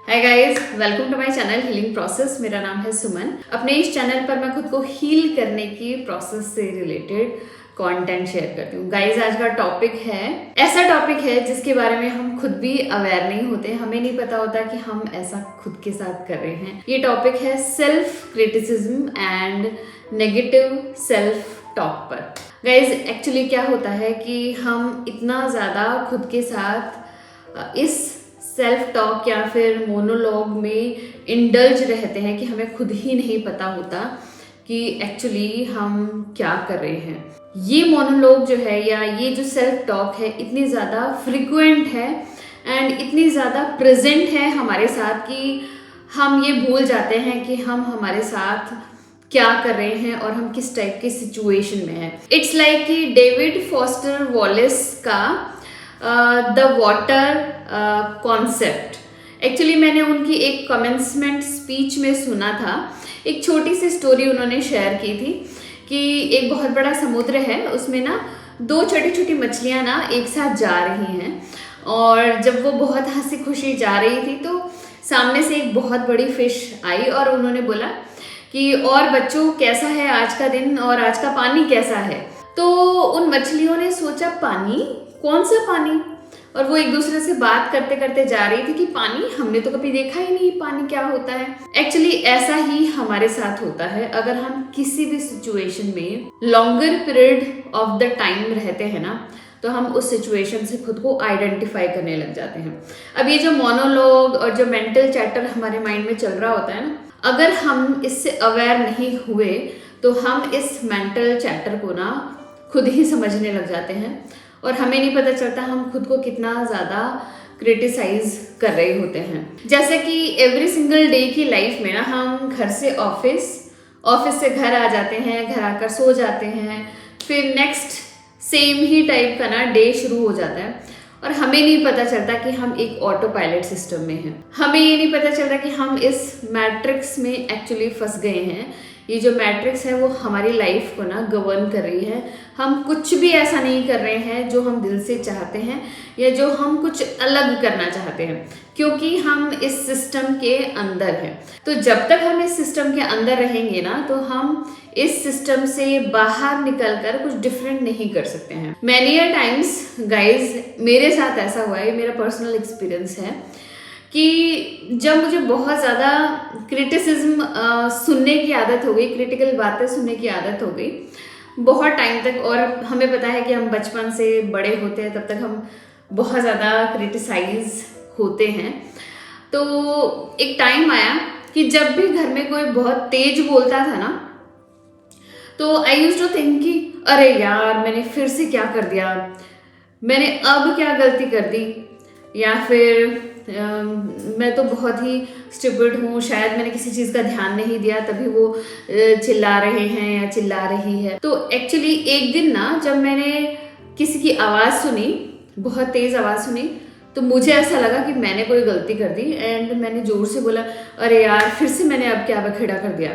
Hi guys, welcome to my channel healing process. मेरा नाम है सुमन। अपने इस चैनल पर मैं खुद को हील करने की प्रोसेस से रिलेटेड कंटेंट शेयर करती हूँ। गाइस, आज का टॉपिक है ऐसा टॉपिक है जिसके बारे में हम खुद भी अवेयर नहीं होते, हमें नहीं पता होता कि हम ऐसा खुद के साथ कर रहे हैं। ये टॉपिक है self criticism and negative self talk पर। गाइस, एक्चुअली क्या होता है कि हम इतना ज़्यादा खुद के साथ इस सेल्फ टॉक या फिर मोनोलॉग में इंडल्ज रहते हैं कि हमें खुद ही नहीं पता होता कि एक्चुअली हम क्या कर रहे हैं। ये मोनोलॉग जो है या ये जो सेल्फ टॉक है इतनी ज़्यादा फ्रिक्वेंट है एंड इतनी ज़्यादा प्रेजेंट है हमारे साथ कि हम ये भूल जाते हैं कि हम हमारे साथ क्या कर रहे हैं और हम किस टाइप की सिचुएशन में हैं। इट्स लाइक कि डेविड फॉस्टर वॉलेस का द वाटर कॉन्सेप्ट। एक्चुअली मैंने उनकी एक कमेंसमेंट स्पीच में सुना था। एक छोटी सी स्टोरी उन्होंने शेयर की थी कि एक बहुत बड़ा समुद्र है, उसमें ना दो छोटी छोटी मछलियाँ ना एक साथ जा रही हैं और जब वो बहुत हंसी खुशी जा रही थी तो सामने से एक बहुत बड़ी फिश आई और उन्होंने बोला कि और बच्चों, कैसा है आज का दिन और आज का पानी कैसा है। तो उन मछलियों ने सोचा, पानी? कौन सा पानी? और वो एक दूसरे से बात करते करते जा रही थी कि पानी, हमने तो कभी देखा ही नहीं पानी क्या होता है। एक्चुअली ऐसा ही हमारे साथ होता है। अगर हम किसी भी सिचुएशन में longer period of the time रहते हैं ना, तो हम उस सिचुएशन से खुद को आइडेंटिफाई करने लग जाते हैं। अब ये जो मोनोलॉग और जो मेंटल चैटर हमारे माइंड में चल रहा होता है ना, अगर हम इससे अवेयर नहीं हुए तो हम इस मेंटल चैटर को ना खुद ही समझने लग जाते हैं और हमें नहीं पता चलता हम खुद को कितना ज़्यादा क्रिटिसाइज कर रहे होते हैं। जैसे कि एवरी सिंगल डे की लाइफ में ना हम घर से ऑफिस से घर आ जाते हैं, घर आकर सो जाते हैं, फिर नेक्स्ट सेम ही टाइप का ना डे शुरू हो जाता है और हमें नहीं पता चलता कि हम एक ऑटो पायलट सिस्टम में हैं। हमें ये नहीं पता चलता कि हम इस मैट्रिक्स में एक्चुअली फंस गए हैं। ये जो मैट्रिक्स है वो हमारी लाइफ को ना गवर्न कर रही है। हम कुछ भी ऐसा नहीं कर रहे हैं जो हम दिल से चाहते हैं या जो हम कुछ अलग करना चाहते हैं, क्योंकि हम इस सिस्टम के अंदर हैं। तो जब तक हम इस सिस्टम के अंदर रहेंगे ना, तो हम इस सिस्टम से बाहर निकलकर कुछ डिफरेंट नहीं कर सकते हैं। मैनी अ टाइम्स गाइज, मेरे साथ ऐसा हुआ है, मेरा पर्सनल एक्सपीरियंस है कि जब मुझे बहुत ज़्यादा क्रिटिसिज्म सुनने की आदत हो गई, क्रिटिकल बातें सुनने की आदत हो गई बहुत टाइम तक, और हमें पता है कि हम बचपन से बड़े होते हैं तब तक हम बहुत ज़्यादा क्रिटिसाइज होते हैं। तो एक टाइम आया कि जब भी घर में कोई बहुत तेज बोलता था ना, तो आई यूज्ड टू थिंक कि अरे यार, मैंने फिर से क्या कर दिया, मैंने अब क्या गलती कर दी, या फिर मैं तो बहुत ही स्टूपिड हूँ, शायद मैंने किसी चीज़ का ध्यान नहीं दिया तभी वो चिल्ला रहे हैं या चिल्ला रही है। तो एक्चुअली एक दिन ना जब मैंने किसी की आवाज़ सुनी, बहुत तेज़ आवाज़ सुनी, तो मुझे ऐसा लगा कि मैंने कोई गलती कर दी एंड मैंने ज़ोर से बोला, अरे यार, फिर से मैंने अब क्या बखेड़ा कर दिया।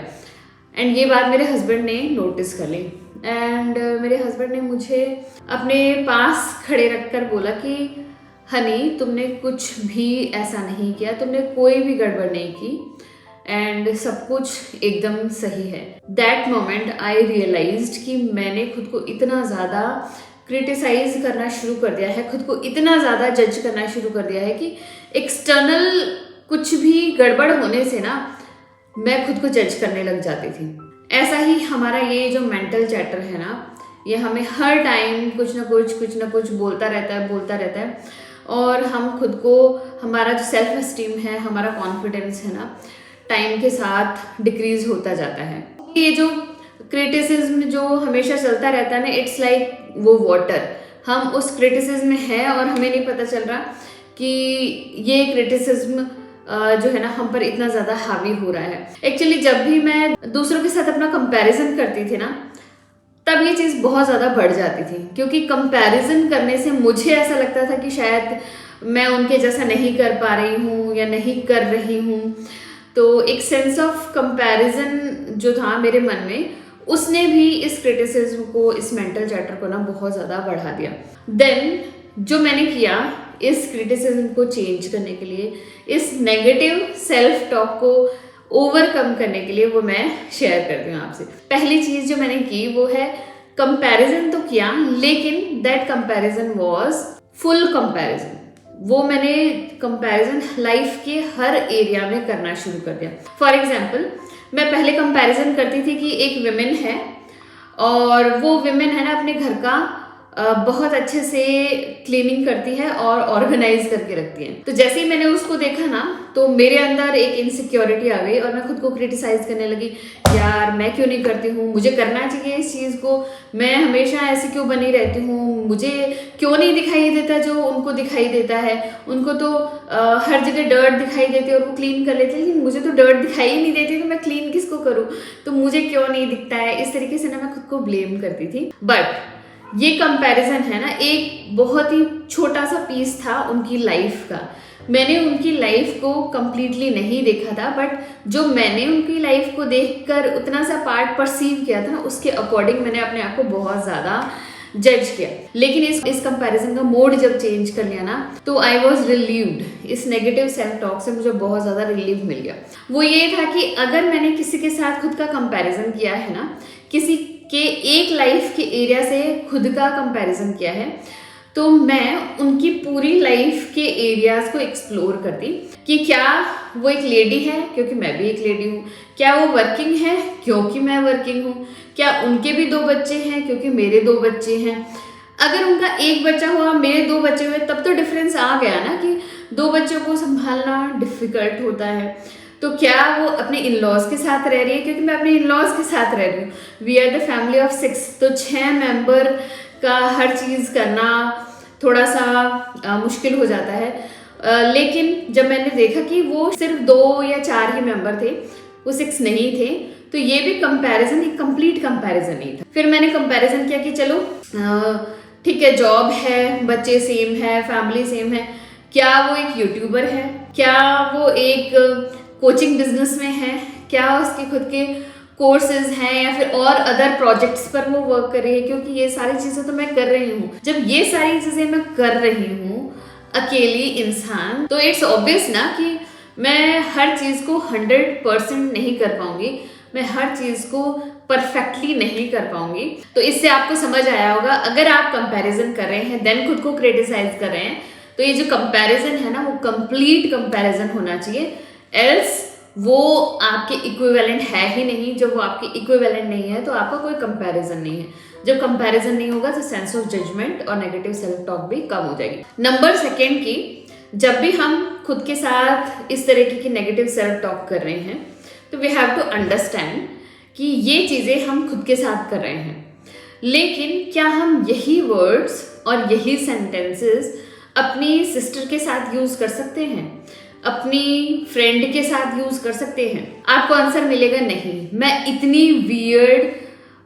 एंड ये बात मेरे हस्बैंड ने नोटिस कर ली एंड मेरे हस्बैंड ने मुझे अपने पास खड़े रखकर बोला कि हनी, तुमने कुछ भी ऐसा नहीं किया, तुमने कोई भी गड़बड़ नहीं की एंड सब कुछ एकदम सही है। दैट मोमेंट आई रियलाइज्ड कि मैंने खुद को इतना ज़्यादा क्रिटिसाइज करना शुरू कर दिया है, खुद को इतना ज़्यादा जज करना शुरू कर दिया है कि एक्सटर्नल कुछ भी गड़बड़ होने से ना मैं खुद को जज करने लग जाती थी। ऐसा ही हमारा ये जो मेंटल चैटर है ना, ये हमें हर टाइम कुछ ना कुछ बोलता रहता है और हम खुद को, हमारा जो सेल्फ एस्टीम है, हमारा कॉन्फिडेंस है ना, टाइम के साथ डिक्रीज होता जाता है। ये जो क्रिटिसिज्म जो हमेशा चलता रहता है ना, इट्स लाइक वो वाटर। हम उस क्रिटिसिज्म में है और हमें नहीं पता चल रहा कि ये क्रिटिसिज्म जो है ना हम पर इतना ज़्यादा हावी हो रहा है। एक्चुअली जब भी मैं दूसरों के साथ अपना कंपैरिजन करती थी ना, तब ये चीज़ बहुत ज़्यादा बढ़ जाती थी, क्योंकि कंपैरिजन करने से मुझे ऐसा लगता था कि शायद मैं उनके जैसा नहीं कर पा रही हूँ या नहीं कर रही हूँ। तो एक सेंस ऑफ कंपैरिजन जो था मेरे मन में, उसने भी इस क्रिटिसिज्म को, इस मेंटल चैटर को ना बहुत ज़्यादा बढ़ा दिया। देन जो मैंने किया इस क्रिटिसिज्म को चेंज करने के लिए, इस नेगेटिव सेल्फ टॉक को ओवरकम करने के लिए, वो मैं शेयर करती हूँ आपसे। पहली चीज जो मैंने की वो है कंपैरिजन तो किया, लेकिन that comparison was full comparison. वो मैंने कंपैरिजन लाइफ के हर एरिया में करना शुरू कर दिया। फॉर एग्जाम्पल, मैं पहले कंपैरिजन करती थी कि एक विमेन है और वो विमेन है ना अपने घर का बहुत अच्छे से क्लीनिंग करती है और ऑर्गेनाइज करके रखती है। तो जैसे ही मैंने उसको देखा ना, तो मेरे अंदर एक इनसिक्योरिटी आ गई और मैं खुद को क्रिटिसाइज करने लगी, यार मैं क्यों नहीं करती हूँ, मुझे करना चाहिए इस चीज़ को, मैं हमेशा ऐसी क्यों बनी रहती हूँ, मुझे क्यों नहीं दिखाई देता जो उनको दिखाई देता है। उनको तो हर जगह डर्ट दिखाई देती है और वो क्लीन कर लेते हैं, लेकिन मुझे तो डर्ट दिखाई ही नहीं देती, तो मैं क्लीन किसको करूँ, तो मुझे क्यों नहीं दिखता है। इस तरीके से ना मैं खुद को ब्लेम करती थी। बट ये कंपैरिजन है ना, एक बहुत ही छोटा सा पीस था उनकी लाइफ का। मैंने उनकी लाइफ को कंप्लीटली नहीं देखा था, बट जो मैंने उनकी लाइफ को देखकर उतना सा पार्ट परसीव किया था ना, उसके अकॉर्डिंग मैंने अपने आप को बहुत ज़्यादा जज किया। लेकिन इस कंपैरिजन का मोड जब चेंज कर लिया ना, तो आई वॉज रिलीव्ड। इस नेगेटिव सेल्फ टॉक से मुझे बहुत ज़्यादा रिलीव मिल गया। वो ये था कि अगर मैंने किसी के साथ खुद का कंपैरिजन किया है ना, किसी के एक लाइफ के एरिया से खुद का कंपैरिजन किया है, तो मैं उनकी पूरी लाइफ के एरियाज को एक्सप्लोर करती कि क्या वो एक लेडी है क्योंकि मैं भी एक लेडी हूँ, क्या वो वर्किंग है क्योंकि मैं वर्किंग हूँ, क्या उनके भी 2 बच्चे हैं क्योंकि मेरे 2 बच्चे हैं। अगर उनका एक बच्चा हुआ, मेरे 2 बच्चे हुए, तब तो डिफरेंस आ गया ना कि 2 बच्चों को संभालना डिफिकल्ट होता है। तो क्या वो अपने इन लॉज के साथ रह रही है क्योंकि मैं अपने इन लॉज के साथ रह रही हूँ। We are the family of 6, तो 6 मेंबर का हर चीज़ करना थोड़ा सा मुश्किल हो जाता है। लेकिन जब मैंने देखा कि वो सिर्फ 2 या 4 ही मेंबर थे, वो 6 नहीं थे, तो ये भी कंपैरिजन एक कंप्लीट कंपैरिजन नहीं था। फिर मैंने कंपैरिजन किया कि चलो ठीक है, जॉब है, बच्चे सेम है, फैमिली सेम है, क्या वो एक यूट्यूबर है, क्या वो एक कोचिंग बिजनेस में है, क्या उसके खुद के कोर्सेज हैं या फिर और अदर प्रोजेक्ट्स पर वो वर्क कर रही है, क्योंकि ये सारी चीज़ें तो मैं कर रही हूँ। जब ये सारी चीज़ें मैं कर रही हूँ अकेली इंसान, तो इट्स ऑब्वियस ना कि मैं हर चीज़ को 100% नहीं कर पाऊंगी, मैं हर चीज़ को परफेक्टली नहीं कर पाऊंगी। तो इससे आपको समझ आया होगा, अगर आप कंपैरिजन कर रहे हैं देन खुद को क्रिटिसाइज कर रहे हैं, तो ये जो कंपैरिजन है ना, वो कंप्लीट कंपैरिजन होना चाहिए, एल्स वो आपके इक्विवेलेंट है ही नहीं। जब वो आपके इक्विवेलेंट नहीं है तो आपका कोई कंपैरिजन नहीं है। जब कंपैरिजन नहीं होगा तो सेंस ऑफ जजमेंट और नेगेटिव सेल्फ टॉक भी कम हो जाएगी। नंबर 2 की, जब भी हम खुद के साथ इस तरीके की नेगेटिव सेल्फ टॉक कर रहे हैं, तो वी हैव टू अंडरस्टैंड कि ये चीज़ें हम खुद के साथ कर रहे हैं, लेकिन क्या हम यही वर्ड्स और यही सेंटेंसेस अपनी सिस्टर के साथ यूज़ कर सकते हैं, अपनी फ्रेंड के साथ यूज कर सकते हैं? आपको आंसर मिलेगा नहीं। मैं इतनी वियर्ड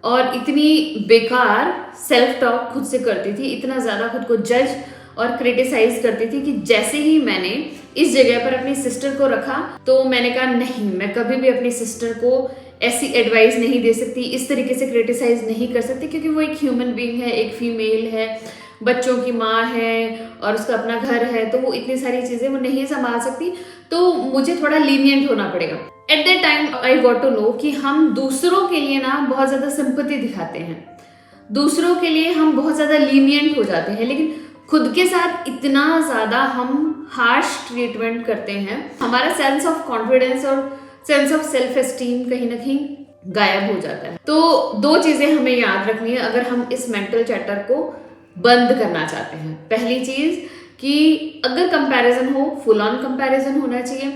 और इतनी बेकार सेल्फ टॉक खुद से करती थी, इतना ज़्यादा खुद को जज और क्रिटिसाइज करती थी कि जैसे ही मैंने इस जगह पर अपनी सिस्टर को रखा, तो मैंने कहा नहीं, मैं कभी भी अपनी सिस्टर को ऐसी एडवाइस नहीं दे सकती, इस तरीके से क्रिटिसाइज नहीं कर सकती, क्योंकि वो एक ह्यूमन बीइंग है, एक फीमेल है, बच्चों की माँ है और उसका अपना घर है, तो वो इतनी सारी चीज़ें वो नहीं संभाल सकती, तो मुझे थोड़ा लीनियंट होना पड़ेगा। At that time I got to know कि हम दूसरों के लिए ना बहुत ज़्यादा सिंपैथी दिखाते हैं, दूसरों के लिए हम बहुत ज़्यादा लीनियंट हो जाते हैं, लेकिन खुद के साथ इतना ज़्यादा हम हार्श ट्रीटमेंट करते हैं, हमारा सेंस ऑफ कॉन्फिडेंस और सेंस ऑफ सेल्फ एस्टीम कहीं ना कहीं गायब हो जाता है। तो 2 चीज़ें हमें याद रखनी है अगर हम इस मेंटल चैटर को बंद करना चाहते हैं। पहली चीज़ कि अगर कंपैरिजन हो, फुल ऑन कंपैरिजन होना चाहिए।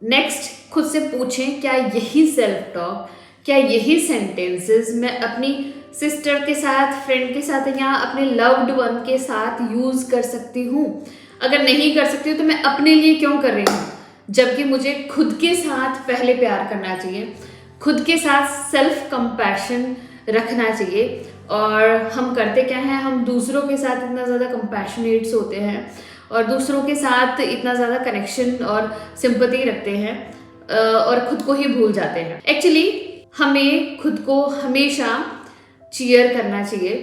नेक्स्ट, खुद से पूछें क्या यही सेल्फ टॉक, क्या यही सेंटेंसेस मैं अपनी सिस्टर के साथ, फ्रेंड के साथ या अपने लव्ड वन के साथ यूज कर सकती हूँ? अगर नहीं कर सकती हूँ तो मैं अपने लिए क्यों कर रही हूँ, जबकि मुझे खुद के साथ पहले प्यार करना चाहिए, खुद के साथ सेल्फ कंपैशन रखना चाहिए। और हम करते क्या हैं, हम दूसरों के साथ इतना ज़्यादा कंपैशनेट्स होते हैं और दूसरों के साथ इतना ज़्यादा कनेक्शन और सिंपैथी रखते हैं और खुद को ही भूल जाते हैं। एक्चुअली हमें खुद को हमेशा चीयर करना चाहिए,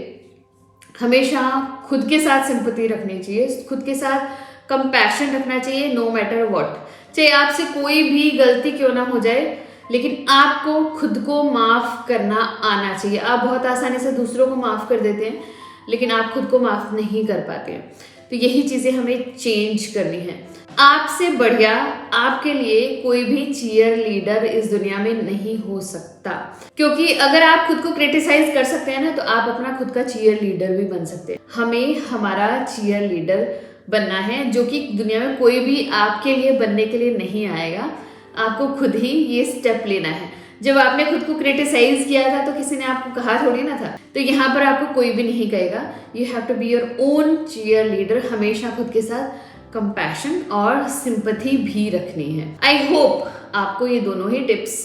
हमेशा खुद के साथ सिंपैथी रखनी चाहिए, खुद के साथ कंपैशन रखना चाहिए नो मैटर व्हाट। चाहे आपसे कोई भी गलती क्यों ना हो जाए, लेकिन आपको खुद को माफ करना आना चाहिए। आप बहुत आसानी से दूसरों को माफ कर देते हैं, लेकिन आप खुद को माफ नहीं कर पाते हैं। तो यही चीजें हमें चेंज करनी है। आपसे बढ़िया आपके लिए कोई भी चीयर लीडर इस दुनिया में नहीं हो सकता, क्योंकि अगर आप खुद को क्रिटिसाइज कर सकते हैं ना, तो आप अपना खुद का चीयर लीडर भी बन सकते हैं। हमें हमारा चीयर लीडर बनना है, जो कि दुनिया में कोई भी आपके लिए बनने के लिए नहीं आएगा। आपको खुद ही ये स्टेप लेना है। जब आपने खुद को क्रिटिसाइज किया था तो किसी ने आपको कहा थोड़ी ना था, तो यहाँ पर आपको कोई भी नहीं कहेगा। You have to be your own cheerleader. हमेशा खुद के साथ कंपैशन और सिंपैथी भी रखनी है। आई होप आपको ये दोनों ही टिप्स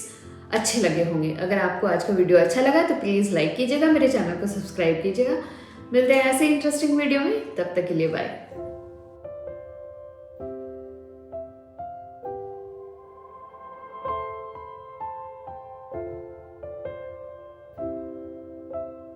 अच्छे लगे होंगे। अगर आपको आज का वीडियो अच्छा लगा तो प्लीज़ लाइक कीजिएगा, मेरे चैनल को सब्सक्राइब कीजिएगा। मिलते हैं ऐसे इंटरेस्टिंग वीडियो में, तब तक के लिए बाय।